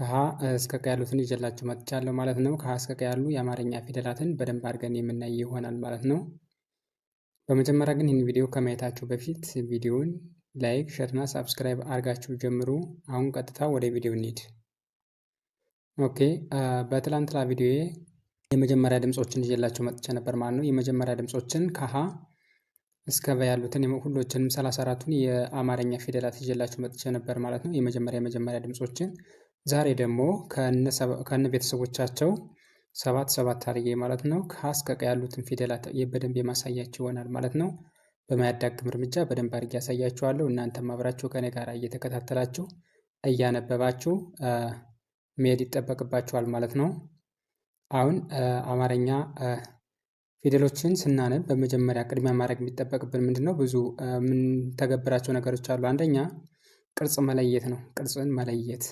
ከሀ እስከ ቀ ያሉትን ይዤላችሁ መጥቻለሁ ማለት ነው። ከሀ እስከ ቀ ያሉ የአማርኛ ፊደላትን በደንብ አድርገን የምናይ ይሆናል ማለት ነው። በመጀመሪያ ግን ይህን ቪዲዮ ከማየታችሁ በፊት ቪዲዮውን ላይክ፣ ሼር እና ሳብስክራይብ አድርጋችሁ ጀምሩ። አሁን ቀጥታ ወደ ቪዲዮ እንሂድ። ኦኬ በትላንትና ቪዲዮዬ የመጀመሪያ ድምፆችን ይዤላችሁ መጥቼ ነበር ማለት ነው። የመጀመሪያ ድምፆችን ከሀ እስከ በ ያሉትን ሁሎችንም 34ቱን የአማርኛ ፊደላት ይዤላችሁ መጥቼ ነበር ማለት ነው። የመጀመሪያ ድምፆችን ዛሬ ደግሞ ከነ ቤተሰቦቻቸው ሰባት አድርጌ ማለት ነው ከሀ እስከ ቀ ያሉትን ፊደላት በደንብ የማሳያችሁ ይሆናል ማለት ነው። በማያዳግም እርምጃ በደንብ አድርጌ ያሳያችኋለሁ። እናንተም አብራችሁ ከኔ ጋር እየተከታተላችሁ እያነበባችሁ መሄድ ይጠበቅባችኋል ማለት ነው። አሁን አማርኛ ፊደሎችን ስናነብ በመጀመሪያ ቅድሚያ ማድረግ የሚጠበቅብን ምንድነው? ብዙ የምንተገብራቸው ነገሮች አሉ። አንደኛ ቅርጽ መለየት ነው። ቅርጽን መለየት